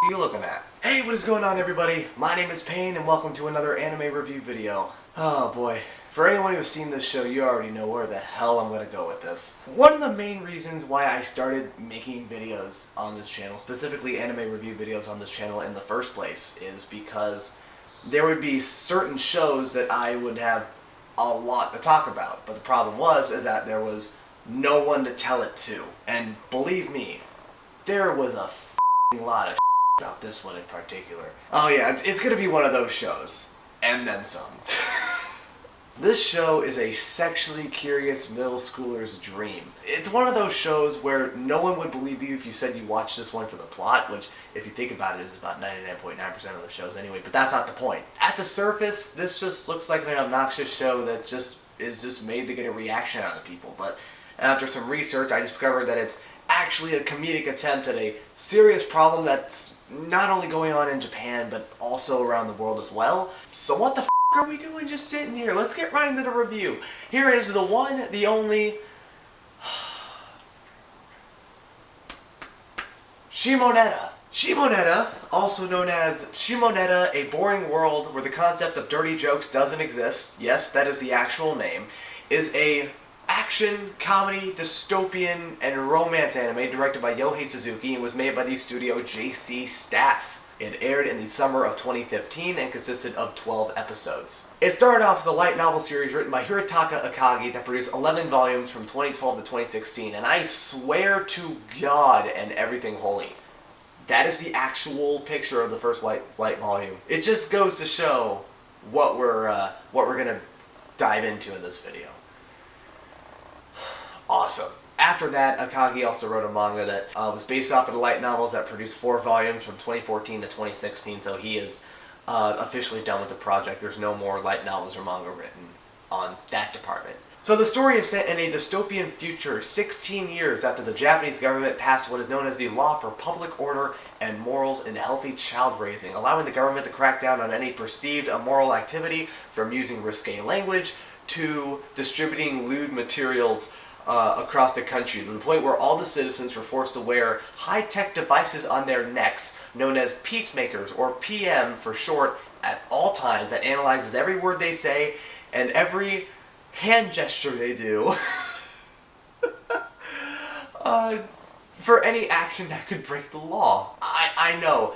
you looking at? Hey, what is going on everybody? My name is Payne and welcome to another anime review video. Oh boy. For anyone who's seen this show, you already know where the hell I'm going to go with this. One of the main reasons why I started making videos on this channel, specifically anime review videos on this channel in the first place, is because there would be certain shows that I would have a lot to talk about. But the problem is that there was no one to tell it to. And believe me, there was a lot of about this one in particular. Oh yeah, it's gonna be one of those shows. And then some. This show is a sexually curious middle schooler's dream. It's one of those shows where no one would believe you if you said you watched this one for the plot, which, if you think about it, is about 99.9% of the shows anyway, but that's not the point. At the surface, this just looks like an obnoxious show that is just made to get a reaction out of people, but after some research, I discovered that it's actually a comedic attempt at a serious problem that's not only going on in Japan, but also around the world as well. So what the are we doing just sitting here? Let's get right into the review. Here is the one, the only... Shimoneta. Shimoneta, also known as Shimoneta, a boring world where the concept of dirty jokes doesn't exist, yes, that is the actual name, is a action, comedy, dystopian, and romance anime directed by Youhei Suzuki and was made by the studio JC Staff. It aired in the summer of 2015 and consisted of 12 episodes. It started off as a light novel series written by Hirotaka Akagi that produced 11 volumes from 2012 to 2016, and I swear to God and everything holy, that is the actual picture of the first light volume. It just goes to show what we're gonna dive into in this video. Awesome. After that, Akagi also wrote a manga that was based off of the light novels that produced 4 volumes from 2014 to 2016, so he is officially done with the project. There's no more light novels or manga written on that department. So the story is set in a dystopian future 16 years after the Japanese government passed what is known as the Law for Public Order and Morals in Healthy Child Raising, allowing the government to crack down on any perceived immoral activity, from using risque language to distributing lewd materials across the country, to the point where all the citizens were forced to wear high-tech devices on their necks, known as peacemakers, or PM for short, at all times, that analyzes every word they say and every hand gesture they do for any action that could break the law. I know,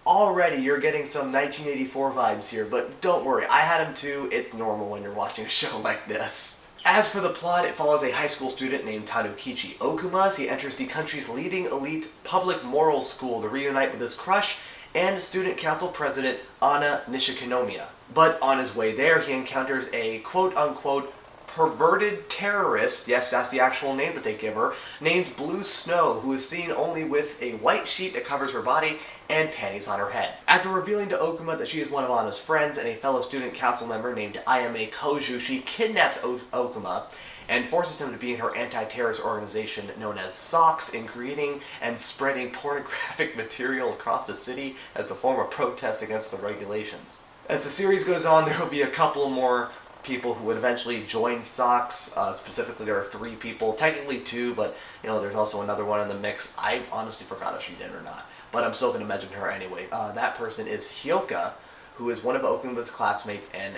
already you're getting some 1984 vibes here, but don't worry, I had them too. It's normal when you're watching a show like this. As for the plot, it follows a high school student named Tanukichi Okuma as he enters the country's leading elite public morals school to reunite with his crush and student council president Anna Nishikinomiya. But on his way there, he encounters a quote-unquote perverted terrorist, yes, that's the actual name that they give her, named Blue Snow, who is seen only with a white sheet that covers her body and panties on her head. After revealing to Okuma that she is one of Anna's friends and a fellow student council member named Ayame Koju, she kidnaps Okuma and forces him to be in her anti-terrorist organization known as SOX in creating and spreading pornographic material across the city as a form of protest against the regulations. As the series goes on, there will be a couple more people who would eventually join SOX. Specifically, there are 3 people, technically 2, but you know, there's also another one in the mix. I honestly forgot if she did or not, but I'm still going to mention her anyway. That person is Hyoka, who is one of Okuma's classmates and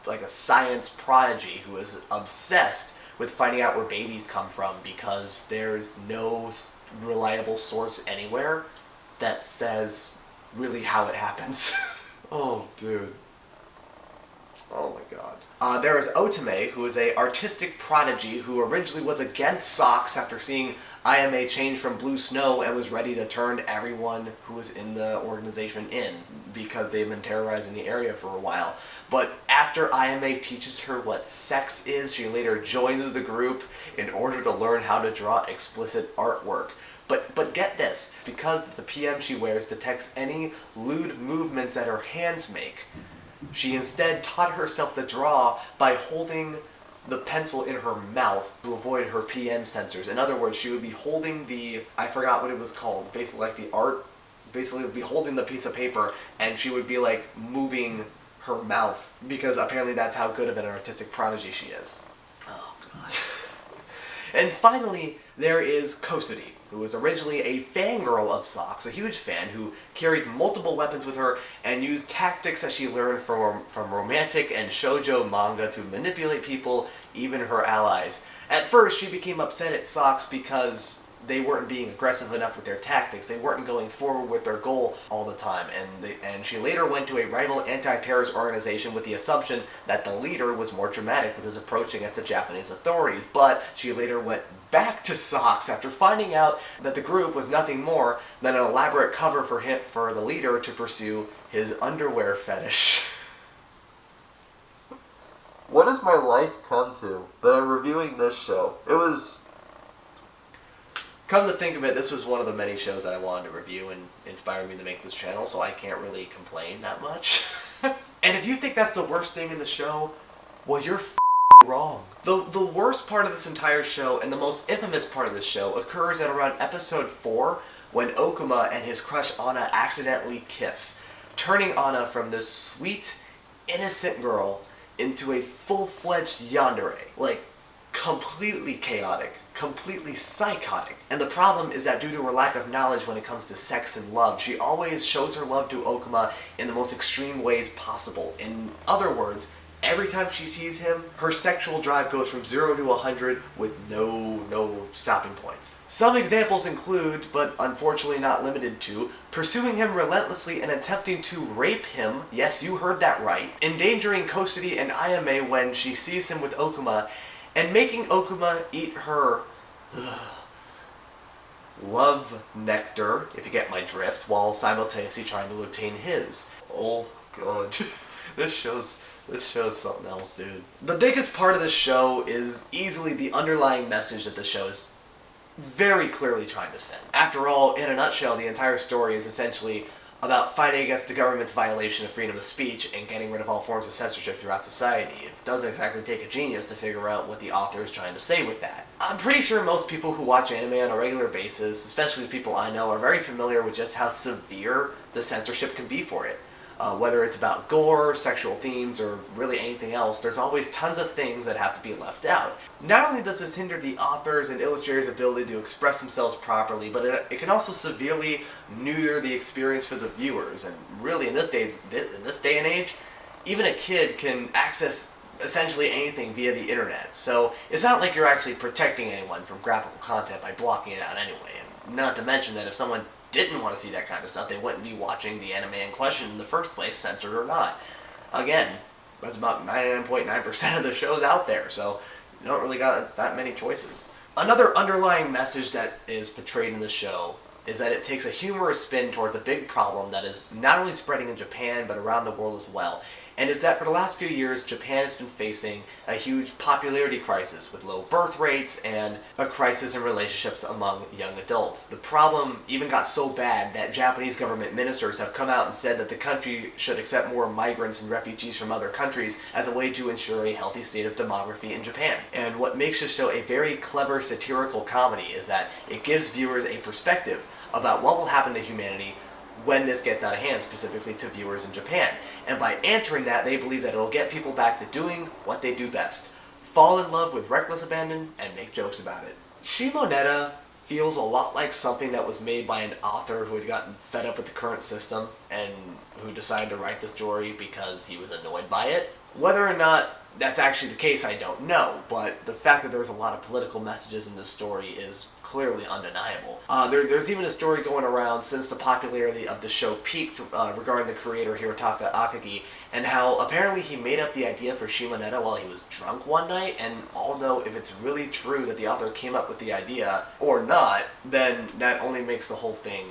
like a science prodigy who is obsessed with finding out where babies come from, because there's no reliable source anywhere that says really how it happens. Oh, dude. Oh my god. There is Otome, who is a artistic prodigy who originally was against SOX after seeing Ayame change from Blue Snow and was ready to turn everyone who was in the organization in, because they've been terrorizing the area for a while. But after Ayame teaches her what sex is, she later joins the group in order to learn how to draw explicit artwork. But get this, because the PM she wears detects any lewd movements that her hands make, she instead taught herself to draw by holding the pencil in her mouth to avoid her PM sensors. In other words, she would be holding the, I forgot what it was called, basically like the art, basically would be holding the piece of paper and she would be like moving her mouth, because apparently that's how good of an artistic prodigy she is. Oh god. And finally, there is Kosudi, who was originally a fangirl of Socks, a huge fan who carried multiple weapons with her and used tactics that she learned from romantic and shoujo manga to manipulate people, even her allies. At first, she became upset at Socks because they weren't being aggressive enough with their tactics. They weren't going forward with their goal all the time. And she later went to a rival anti-terrorist organization with the assumption that the leader was more dramatic with his approach against the Japanese authorities. But she later went back to Socks after finding out that the group was nothing more than an elaborate cover for the leader to pursue his underwear fetish. What has my life come to that I'm reviewing this show? It was... Come to think of it, this was one of the many shows that I wanted to review and inspired me to make this channel, so I can't really complain that much. And if you think that's the worst thing in the show, well, you're wrong. The worst part of this entire show, and the most infamous part of this show, occurs at around episode 4, when Okuma and his crush Anna accidentally kiss, turning Anna from this sweet, innocent girl into a full-fledged yandere. Like, completely chaotic, completely psychotic. And the problem is that due to her lack of knowledge when it comes to sex and love, she always shows her love to Okuma in the most extreme ways possible. In other words, every time she sees him, her sexual drive goes from 0 to 100 with no stopping points. Some examples include, but unfortunately not limited to, pursuing him relentlessly and attempting to rape him, yes, you heard that right, endangering Kosudi and Ayame when she sees him with Okuma, and making Okuma eat her love nectar, if you get my drift, while simultaneously trying to obtain his. Oh god. This show's something else, dude. The biggest part of this show is easily the underlying message that the show is very clearly trying to send. After all, in a nutshell, the entire story is essentially about fighting against the government's violation of freedom of speech and getting rid of all forms of censorship throughout society. It doesn't exactly take a genius to figure out what the author is trying to say with that. I'm pretty sure most people who watch anime on a regular basis, especially the people I know, are very familiar with just how severe the censorship can be for it. Whether it's about gore, sexual themes, or really anything else, there's always tons of things that have to be left out. Not only does this hinder the authors' and illustrators' ability to express themselves properly, but it can also severely neuter the experience for the viewers. And really, in this day and age, even a kid can access essentially anything via the internet. So it's not like you're actually protecting anyone from graphical content by blocking it out anyway. And not to mention that if someone didn't want to see that kind of stuff, they wouldn't be watching the anime in question in the first place, censored or not. Again, that's about 99.9% of the shows out there, so you don't really got that many choices. Another underlying message that is portrayed in the show is that it takes a humorous spin towards a big problem that is not only spreading in Japan, but around the world as well. And is that for the last few years, Japan has been facing a huge popularity crisis with low birth rates and a crisis in relationships among young adults. The problem even got so bad that Japanese government ministers have come out and said that the country should accept more migrants and refugees from other countries as a way to ensure a healthy state of demography in Japan. And what makes this show a very clever satirical comedy is that it gives viewers a perspective about what will happen to humanity when this gets out of hand, specifically to viewers in Japan. And by answering that, they believe that it'll get people back to doing what they do best. Fall in love with reckless abandon and make jokes about it. Shimoneta feels a lot like something that was made by an author who had gotten fed up with the current system and who decided to write the story because he was annoyed by it. Whether or not that's actually the case, I don't know, but the fact that there's a lot of political messages in this story is clearly undeniable. There's even a story going around since the popularity of the show peaked regarding the creator Hirotaka Akagi, and how apparently he made up the idea for Shimoneta while he was drunk one night, and although if it's really true that the author came up with the idea, or not, then that only makes the whole thing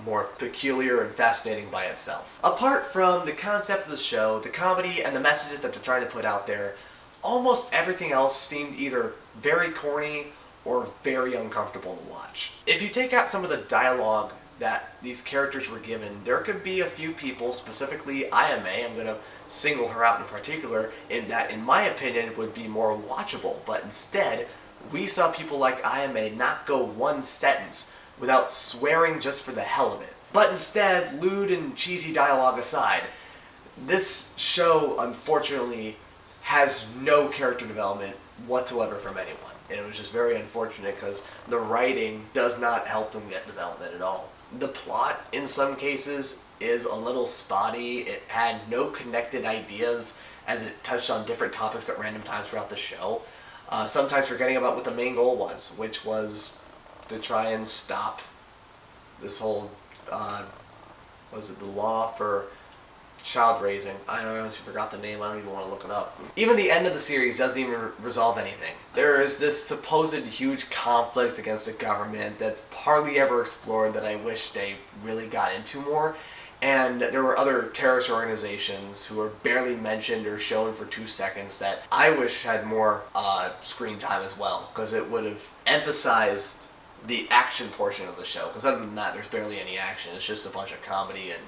more peculiar and fascinating by itself. Apart from the concept of the show, the comedy, and the messages that they're trying to put out there, almost everything else seemed either very corny or very uncomfortable to watch. If you take out some of the dialogue that these characters were given, there could be a few people, specifically Ayame, I'm going to single her out in particular, in that, in my opinion, would be more watchable, but instead, we saw people like Ayame not go one sentence without swearing just for the hell of it. But instead, lewd and cheesy dialogue aside, this show, unfortunately, has no character development whatsoever from anyone. And it was just very unfortunate because the writing does not help them get development at all. The plot, in some cases, is a little spotty. It had no connected ideas as it touched on different topics at random times throughout the show. Sometimes forgetting about what the main goal was, which was to try and stop this whole, was it the law for child raising? I honestly forgot the name. I don't even want to look it up. Even the end of the series doesn't even resolve anything. There is this supposed huge conflict against the government that's hardly ever explored that I wish they really got into more. And there were other terrorist organizations who were barely mentioned or shown for 2 seconds that I wish had more screen time as well, because it would have emphasized the action portion of the show. Because other than that, there's barely any action. It's just a bunch of comedy and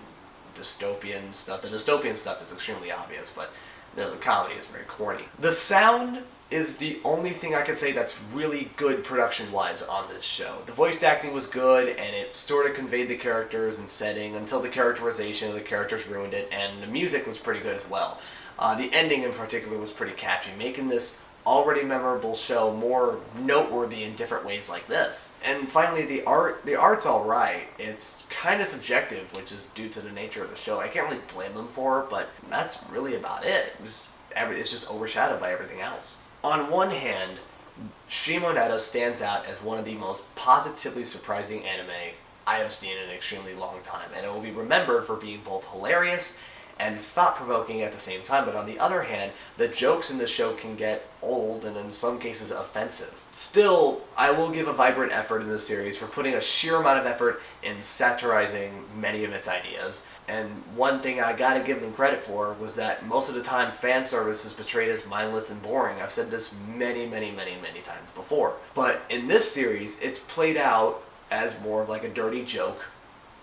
dystopian stuff. The dystopian stuff is extremely obvious, but the comedy is very corny. The sound is the only thing I can say that's really good production-wise on this show. The voice acting was good, and it sort of conveyed the characters and setting until the characterization of the characters ruined it, and the music was pretty good as well. The ending in particular was pretty catchy, making this already memorable show more noteworthy in different ways like this. And finally, the art's alright. It's kind of subjective, which is due to the nature of the show. I can't really blame them for it, but that's really about it. It's just overshadowed by everything else. On one hand, Shimoneta stands out as one of the most positively surprising anime I have seen in an extremely long time, and it will be remembered for being both hilarious and thought-provoking at the same time. But on the other hand, the jokes in the show can get old and in some cases offensive. Still, I will give a vibrant effort in this series for putting a sheer amount of effort in satirizing many of its ideas. And one thing I gotta give them credit for was that most of the time fan service is portrayed as mindless and boring. I've said this many times before. But in this series, it's played out as more of like a dirty joke,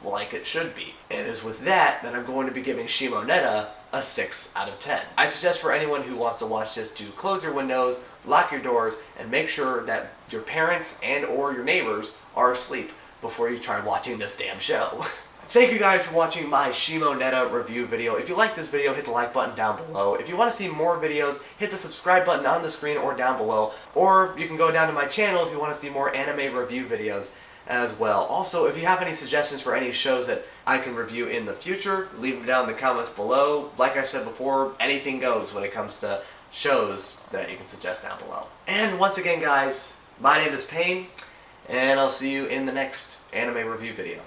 like it should be. And it is with that I'm going to be giving Shimoneta a 6 out of 10. I suggest for anyone who wants to watch this to close your windows, lock your doors, and make sure that your parents and or your neighbors are asleep before you try watching this damn show. Thank you guys for watching my Shimoneta review video. If you like this video, hit the like button down below. If you want to see more videos, hit the subscribe button on the screen or down below. Or you can go down to my channel if you want to see more anime review videos as well. Also, if you have any suggestions for any shows that I can review in the future, leave them down in the comments below. Like I said before, anything goes when it comes to shows that you can suggest down below. And once again, guys, my name is Payne, and I'll see you in the next anime review video.